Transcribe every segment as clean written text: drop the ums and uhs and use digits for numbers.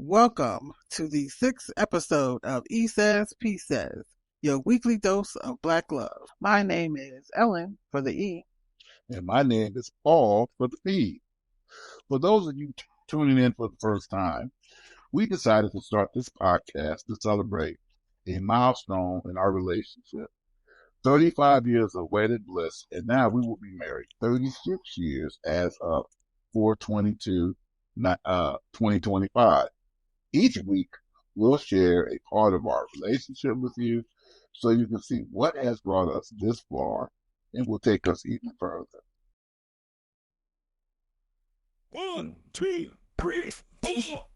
Welcome to the sixth episode of E Says, P Says, your weekly dose of Black love. My name is Ellyn for the E. And my name is Paul for the feed. For those of you tuning in for the first time, we decided to start this podcast to celebrate a milestone in our relationship. 35 years of wedded bliss, and now we will be married 36 years as of 4/22, 2025. Each week, we'll share a part of our relationship with you so you can see what has brought us this far and will take us even further. 1, 2, 3, 4.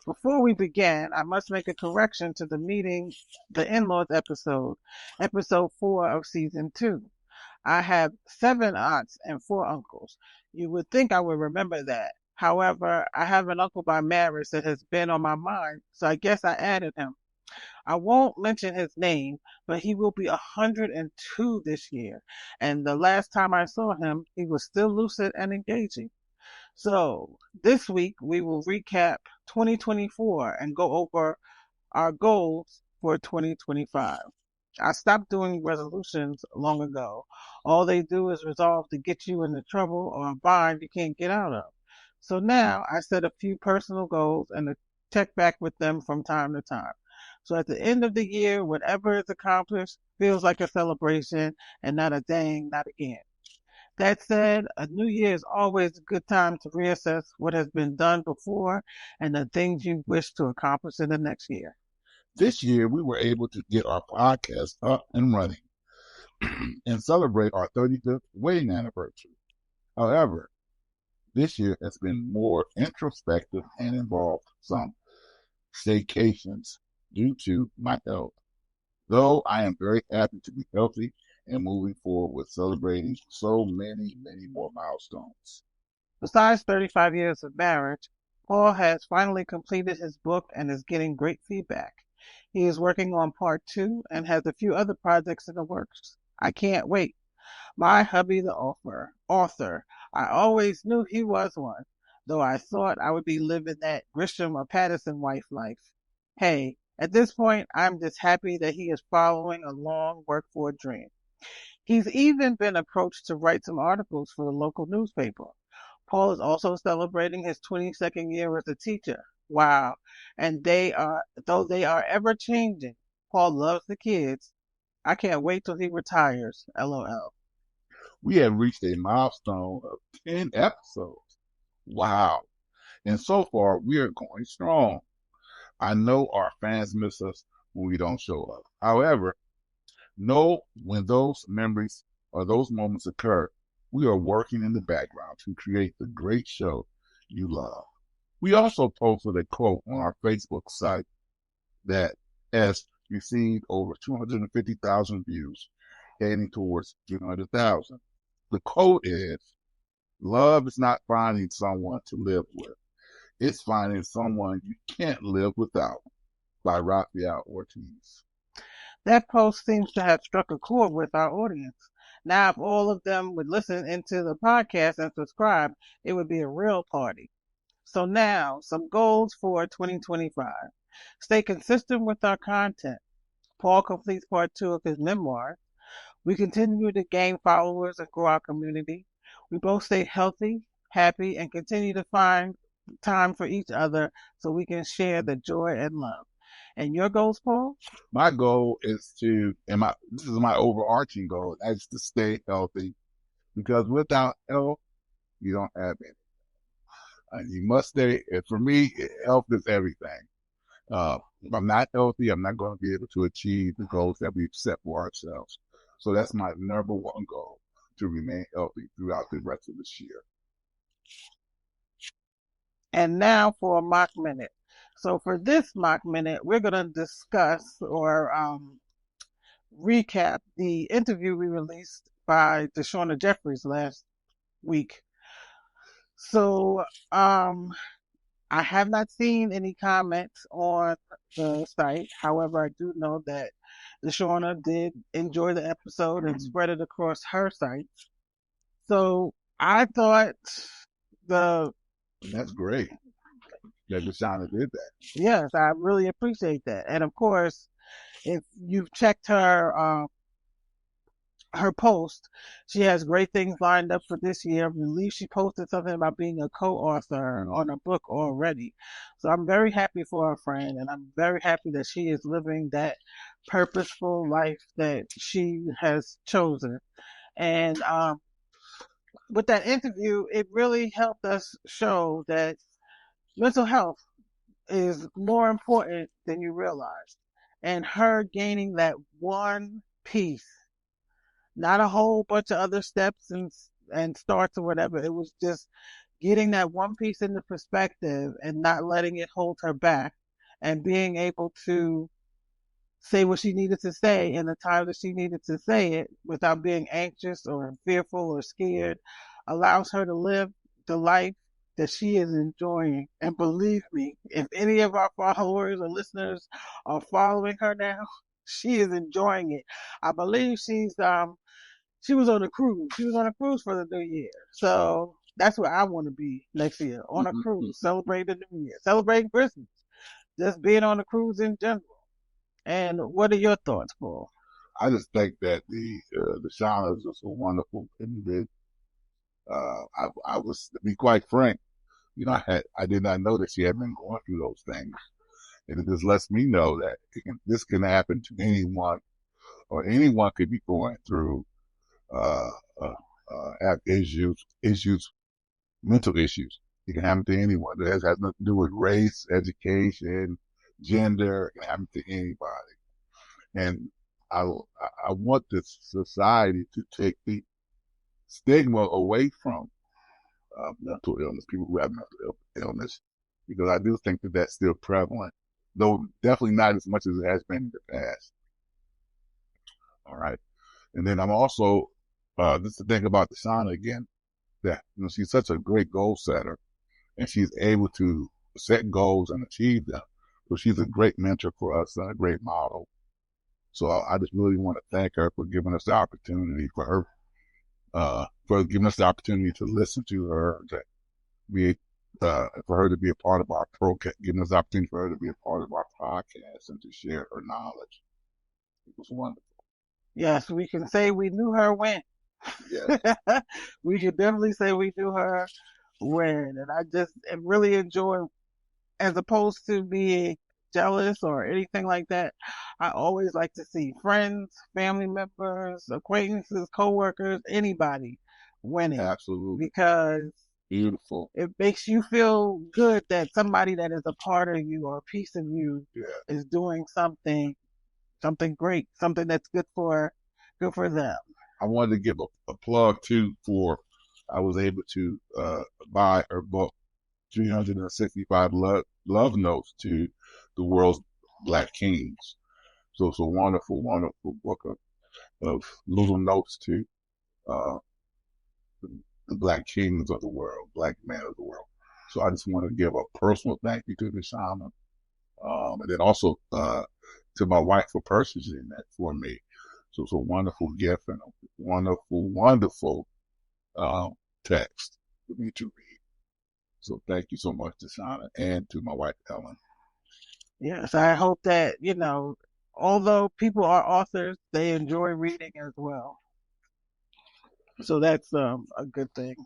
Before we begin, I must make a correction to the in-laws episode 4 of season 2. I have 7 aunts and 4 uncles. You would think I would remember that. However, I have an uncle by marriage that has been on my mind, so I guess I added him. I won't mention his name, but he will be 102 this year. And the last time I saw him, he was still lucid and engaging. So this week we will recap 2024 and go over our goals for 2025. I stopped doing resolutions long ago. All they do is resolve to get you into trouble or a bind you can't get out of. So now I set a few personal goals and check back with them from time to time. So at the end of the year, whatever is accomplished feels like a celebration and not a dang, not again. That said, a new year is always a good time to reassess what has been done before and the things you wish to accomplish in the next year. This year, we were able to get our podcast up and running and celebrate our 35th wedding anniversary. However, this year has been more introspective and involved some staycations due to my health. Though I am very happy to be healthy and moving forward with celebrating so many more milestones. Besides 35 years of marriage, Paul has finally completed his book and is getting great feedback. He is working on part 2 and has a few other projects in the works. I can't wait. My hubby, the author, I always knew he was one, though I thought I would be living that Grisham or Patterson wife life. Hey, at this point, I'm just happy that he is following a long work for a dream. He's even been approached to write some articles for the local newspaper. Paul is also celebrating his 22nd year as a teacher. Wow. And though they are ever changing, Paul loves the kids. I can't wait till he retires. LOL. We have reached a milestone of 10 episodes. Wow. And so far, we are going strong. I know our fans miss us when we don't show up. However, know when those memories or those moments occur, we are working in the background to create the great show you love. We also posted a quote on our Facebook site that has received over 250,000 views, heading towards 300,000. The quote is, "Love is not finding someone to live with. It's finding someone you can't live without," by Rafael Ortiz. That post seems to have struck a chord with our audience. Now, if all of them would listen into the podcast and subscribe, it would be a real party. So now, some goals for 2025. Stay consistent with our content. Paul completes part 2 of his memoir. We continue to gain followers and grow our community. We both stay healthy, happy, and continue to find time for each other so we can share the joy and love. And your goals, Paul? My goal is this is my overarching goal, that's to stay healthy, because without health, you don't have it. You must stay, for me, health is everything. If I'm not healthy, I'm not going to be able to achieve the goals that we've set for ourselves. So that's my number one goal, to remain healthy throughout the rest of this year. And now for a mock minute. So for this mock minute, we're going to discuss or recap the interview we released by Deshauna Jeffries last week. So I have not seen any comments on the site. However, I do know that Deshauna did enjoy the episode and spread it across her site. So I thought the That's great that Deshauna did that. yes, I really appreciate that. And of course, if you've checked her post, she has great things lined up for this year. I believe she posted something about being a co-author on a book already. So I'm very happy for her friend, and I'm very happy that she is living that purposeful life that she has chosen. And with that interview, it really helped us show that mental health is more important than you realize. And her gaining that one piece, not a whole bunch of other steps and starts or whatever. It was just getting that one piece into perspective and not letting it hold her back and being able to say what she needed to say in the time that she needed to say it without being anxious or fearful or scared allows her to live the life that she is enjoying. And believe me, if any of our followers or listeners are following her now, she is enjoying it. I believe she was on a cruise. She was on a cruise for the new year. So that's where I want to be next year, on a cruise, celebrating the new year, celebrating Christmas, just being on a cruise in general. And what are your thoughts, Paul? I just think that the Shauna is just a wonderful individual. I was, to be quite frank, I did not know that she had been going through those things. And it just lets me know that this can happen to anyone, or anyone could be going through, have issues, mental issues. It can happen to anyone. It has nothing to do with race, education, gender. It can happen to anybody. And I, I want this society to take the stigma away from mental illness, people who have mental illness, because I do think that that's still prevalent, though definitely not as much as it has been in the past. All right. And then I'm also, just to think about Deshauna again, that, she's such a great goal setter, and she's able to set goals and achieve them. So she's a great mentor for us and a great model. So I just really want to thank her for giving us the opportunity, for giving us the opportunity to listen to her, to be, for her to be a part of our program, giving us the opportunity for her to be a part of our podcast and to share her knowledge. It was wonderful. Yes, we can say we knew her when. Yes. We can definitely say we knew her when. And I just really enjoy, as opposed to being jealous or anything like that, I always like to see friends, family members, acquaintances, coworkers, anybody winning. Absolutely. Because beautiful. It makes you feel good that somebody that is a part of you or a piece of you is doing something great, something that's good for them. I wanted to give a plug too I was able to buy her book, 365 love notes to the world's Black kings. So it's a wonderful, wonderful book of little notes to the Black kings of the world, Black men of the world. So I just want to give a personal thank you to the shaman, and then also to my wife for purchasing that for me. So it's a wonderful gift and a wonderful, wonderful text for me to read. So thank you so much to Shauna and to my wife, Ellyn. Yes, I hope that, although people are authors, they enjoy reading as well. So that's a good thing.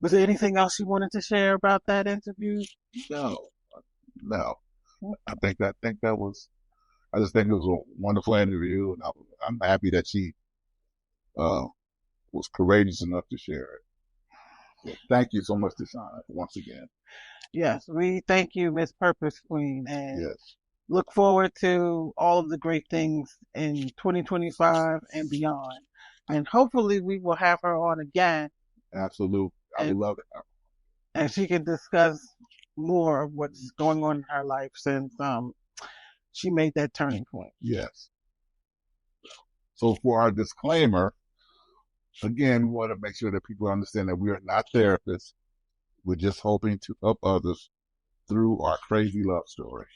Was there anything else you wanted to share about that interview? No. I just think it was a wonderful interview, and I'm happy that she was courageous enough to share it. So thank you so much, Deshauna, once again. Yes, we thank you, Miss Purpose Queen, and look forward to all of the great things in 2025 and beyond. And hopefully we will have her on again. Absolutely. I would love it. And she can discuss more of what's going on in her life since she made that turning point. Yes. So for our disclaimer, again, we want to make sure that people understand that we are not therapists. We're just hoping to help others through our crazy love story.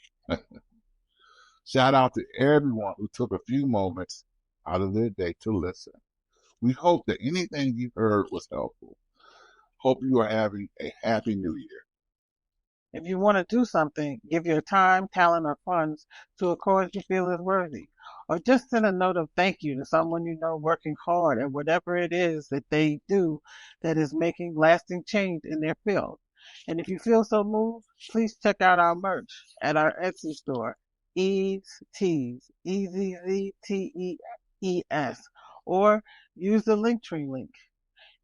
Shout out to everyone who took a few moments out of their day to listen. We hope that anything you heard was helpful. Hope you are having a happy new year. If you want to do something, give your time, talent, or funds to a cause you feel is worthy. Or just send a note of thank you to someone you know working hard at whatever it is that they do that is making lasting change in their field. And if you feel so moved, please check out our merch at our Etsy store, Ease Tees, EZZTEES, or use the Linktree link.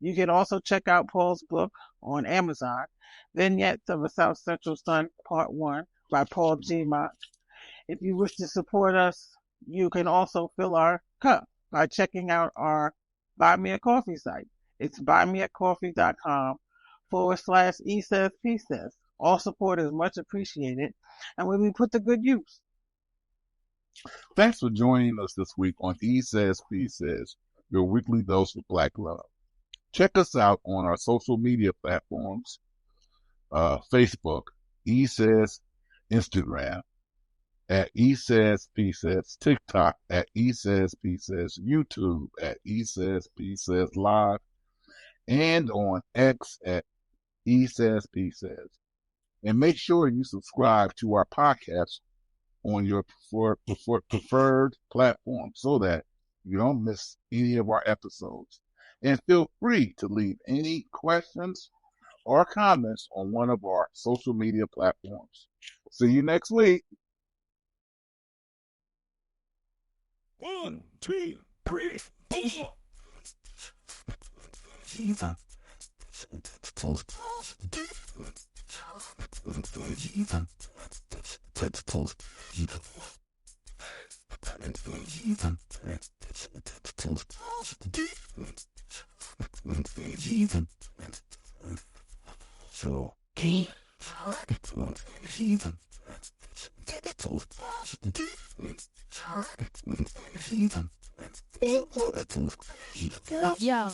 You can also check out Paul's book on Amazon, Vignettes of a South Central Sun, Part 1 by Paul G. Mott. If you wish to support us, you can also fill our cup by checking out our Buy Me a Coffee site. It's buymeacoffee.com/E says P says. All support is much appreciated and will be put to good use. Thanks for joining us this week on E Says P Says, your weekly dose of Black love. Check us out on our social media platforms, Facebook, E Says, Instagram, at E Says P Says, TikTok at E Says P Says, YouTube at E Says P Says Live, and on X at E Says P Says. And make sure you subscribe to our podcast on your preferred platform so that you don't miss any of our episodes. And feel free to leave any questions or comments on one of our social media platforms. See you next week. 1, 2, 3, 4. So, keep yeah.